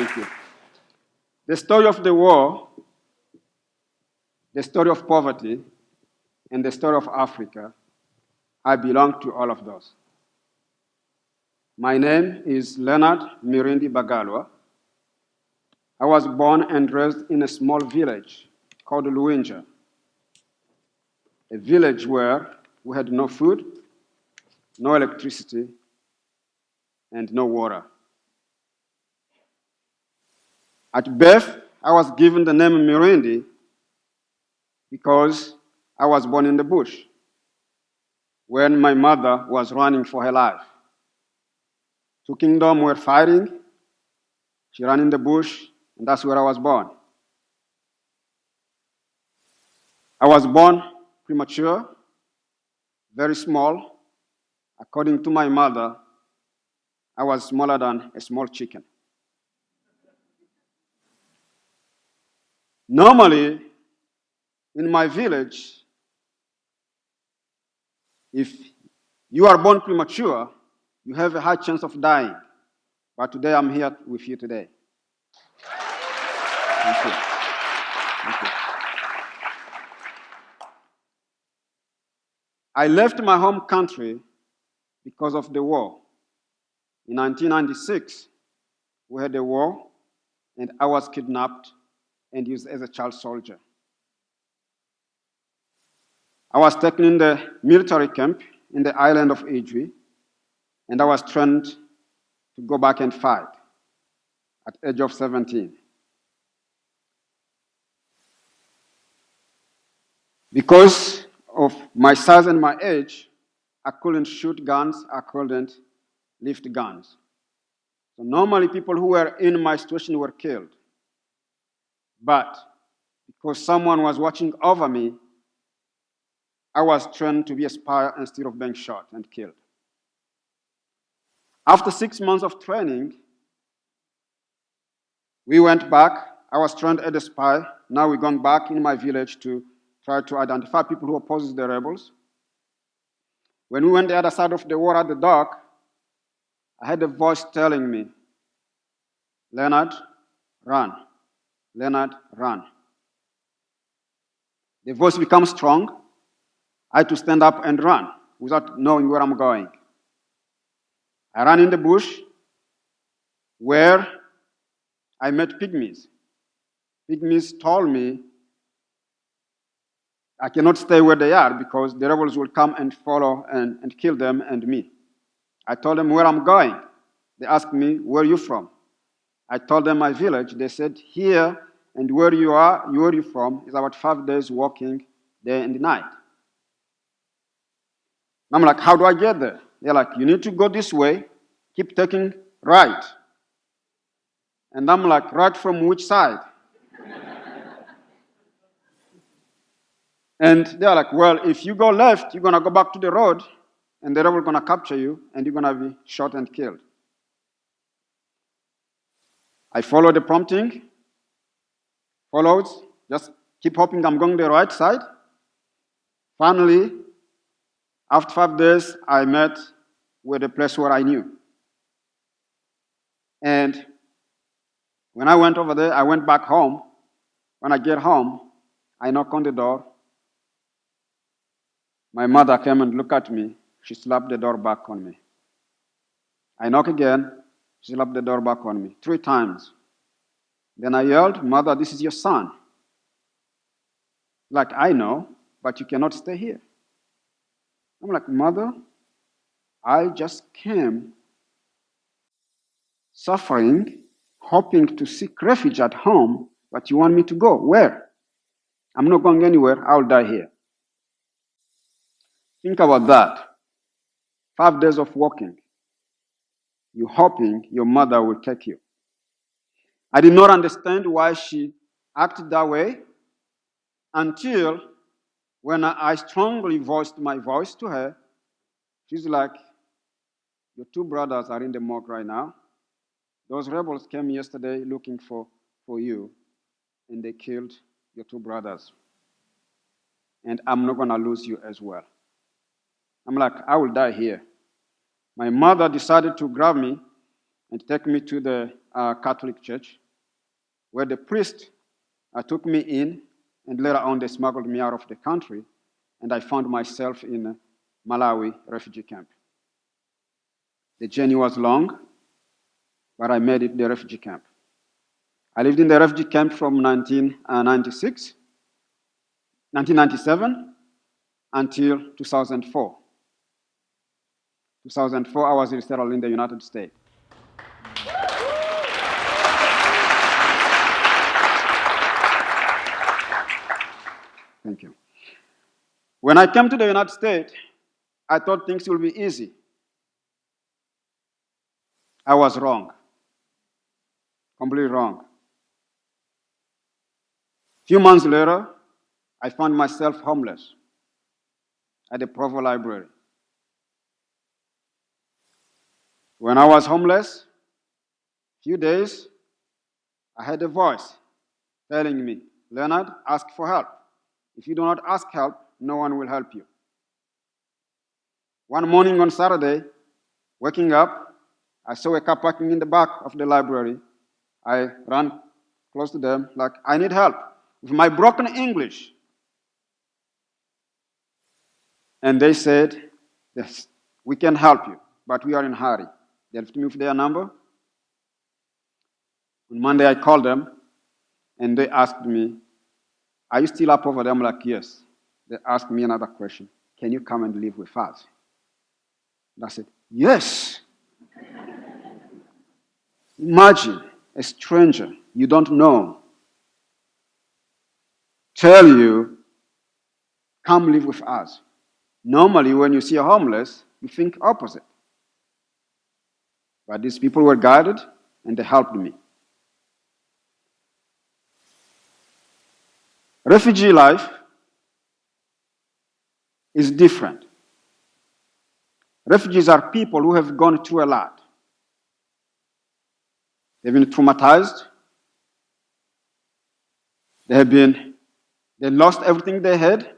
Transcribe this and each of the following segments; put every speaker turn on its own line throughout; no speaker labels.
Thank you. The story of the war, the story of poverty, and the story of Africa, I belong to all of those. My name is Leonard Mirindi Bagalwa. I was born and raised in a small village called Luinja, a village where we had no food, no electricity, and no water. At birth, I was given the name Mirindi because I was born in the bush when my mother was running for her life. Two kingdoms were fighting. She ran in the bush, and that's where I was born. I was born premature, very small. According to my mother, I was smaller than a small chicken. Normally, in my village, if you are born premature, you have a high chance of dying. But today, I'm here with you today. Thank you. Thank you. I left my home country because of the war. In 1996, we had a war, and I was kidnapped and used as a child soldier. I was taken in the military camp in the island of Ijwi, and I was trained to go back and fight at the age of 17. Because of my size and my age, I couldn't shoot guns, I couldn't lift guns. So normally people who were in my situation were killed. But because someone was watching over me, I was trained to be a spy instead of being shot and killed. After 6 months of training, we went back. I was trained as a spy. Now we're going back in my village to try to identify people who oppose the rebels. When we went the other side of the water at the dock, I had a voice telling me, Leonard, run. Leonard, run. The voice becomes strong. I had to stand up and run without knowing where I'm going. I ran in the bush where I met pygmies. Pygmies told me I cannot stay where they are because the rebels will come and follow and kill them and me. I told them where I'm going. They asked me, where are you from? I told them my village. They said, here and where you from is about 5 days walking day and night. I'm like, how do I get there? They're like, you need to go this way, keep taking right. And I'm like, right from which side? And they're like, well, if you go left, you're going to go back to the road, and the rebel is going to capture you, and you're going to be shot and killed. I followed the prompting, followed, just keep hoping I'm going the right side. Finally, after 5 days, I met with a place where I knew. And when I went over there, I went back home. When I get home, I knock on the door. My mother came and looked at me. She slapped the door back on me. I knock again. She slapped the door back on me 3 times. Then I yelled, Mother, this is your son. Like, I know, but you cannot stay here. I'm like, Mother, I just came suffering, hoping to seek refuge at home, but you want me to go. Where? I'm not going anywhere. I'll die here. Think about that. 5 days of walking. You're hoping your mother will take you. I did not understand why she acted that way until when I strongly voiced my voice to her. She's like, your 2 brothers are in the morgue right now. Those rebels came yesterday looking for you, and they killed your 2 brothers. And I'm not going to lose you as well. I'm like, I will die here. My mother decided to grab me and take me to the Catholic church, where the priest took me in, and later on they smuggled me out of the country, and I found myself in a Malawi refugee camp. The journey was long, but I made it to the refugee camp. I lived in the refugee camp from 1997 until 2004. 2004, I was resettled in the United States. Thank you. When I came to the United States, I thought things would be easy. I was wrong. Completely wrong. A few months later, I found myself homeless at the Provo Library. When I was homeless, a few days, I heard a voice telling me, "Leonard, ask for help. If you do not ask help, no one will help you." One morning on Saturday, waking up, I saw a car parking in the back of the library. I ran close to them, like, "I need help with my broken English." And they said, "Yes, we can help you, but we are in a hurry." They left me with their number. On Monday, I called them, and they asked me, "Are you still up over there?" I'm like, "Yes." They asked me another question, "Can you come and live with us?" And I said, "Yes." Imagine a stranger you don't know tell you, "Come live with us." Normally, when you see a homeless, you think opposite. But these people were guided, and they helped me. Refugee life is different. Refugees are people who have gone through a lot. They've been traumatized. They lost everything they had,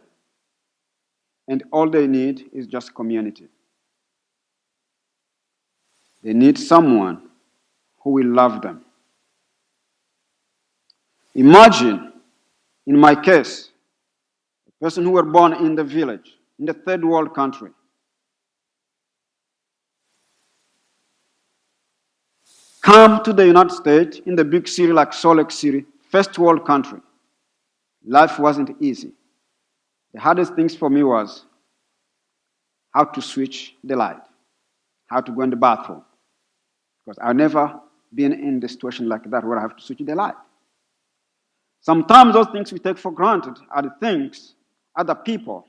and all they need is just community. They need someone who will love them. Imagine, in my case, a person who were born in the village, in the third world country. Come to the United States, in the big city like Salt Lake City, first world country. Life wasn't easy. The hardest things for me was how to switch the light, how to go in the bathroom. Because I've never been in a situation like that where I have to switch the light. Sometimes those things we take for granted are the things other people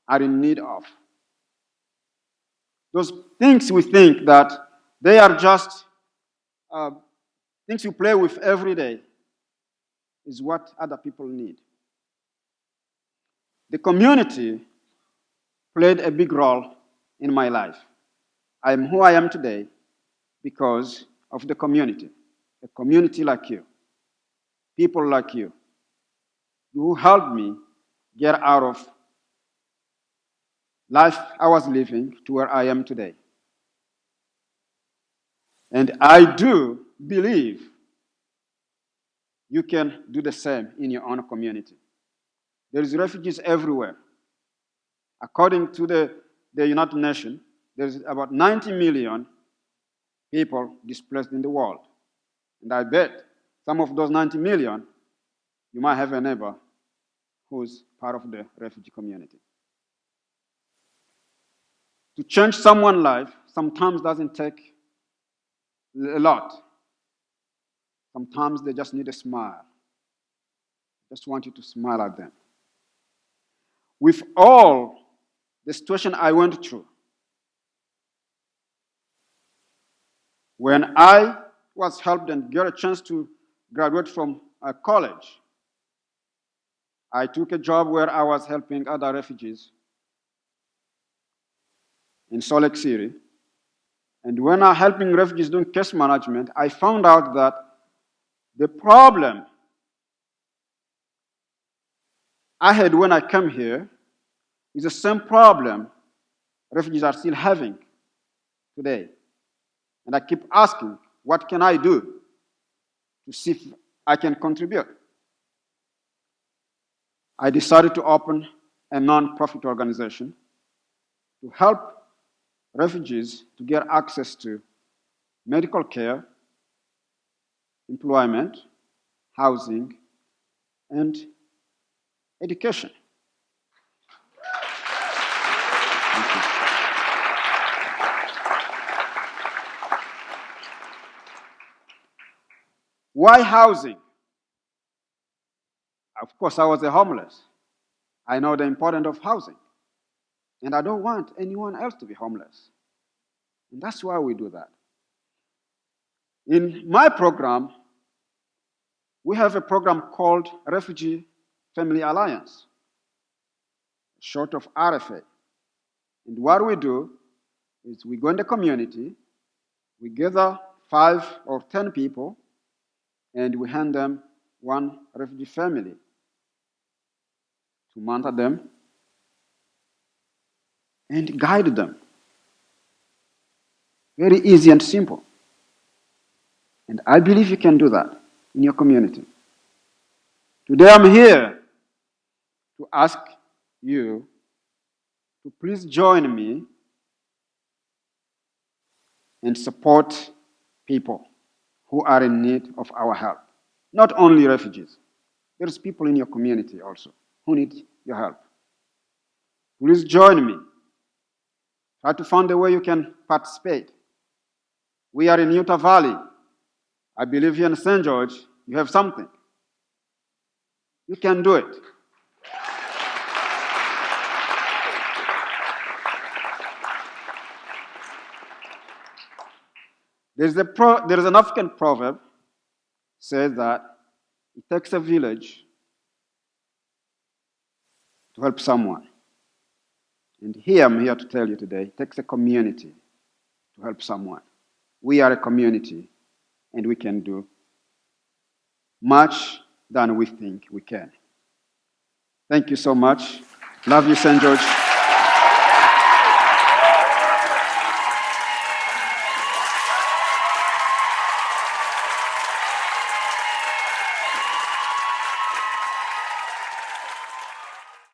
are in need of. Those things we think that they are just things you play with every day is what other people need. The community played a big role in my life. I am who I am today because of the community. A community like you, people like you, who helped me get out of life I was living to where I am today. And I do believe you can do the same in your own community. There is refugees everywhere. According to the United Nations, there's about 90 million people displaced in the world. And I bet some of those 90 million, you might have a neighbor who's part of the refugee community. To change someone's life sometimes doesn't take a lot. Sometimes they just need a smile. Just want you to smile at them. With all the situation I went through, when I was helped and got a chance to graduate from college, I took a job where I was helping other refugees in Salt Lake City. And when I was helping refugees doing case management, I found out that the problem I had when I came here is the same problem refugees are still having today. And I keep asking, What can I do to see if I can contribute? I decided to open a non-profit organization to help refugees to get access to medical care, employment, housing, and education. Thank you. Why housing? Of course, I was a homeless. I know the importance of housing. And I don't want anyone else to be homeless. And that's why we do that. In my program, we have a program called Refugee Family Alliance, short of RFA. And what we do is we go in the community, we gather 5 or 10 people, and we hand them one refugee family to mentor them and guide them. Very easy and simple. And I believe you can do that in your community. Today I'm here to ask you to please join me and support people who are in need of our help. Not only refugees. There's people in your community also who need your help. Please join me. Try to find a way you can participate. We are in Utah Valley. I believe here in St. George, you have something. You can do it. There's an African proverb says that it takes a village to help someone. And here I'm here to tell you today, it takes a community to help someone. We are a community, and we can do much than we think we can. Thank you so much. Love you, St. George.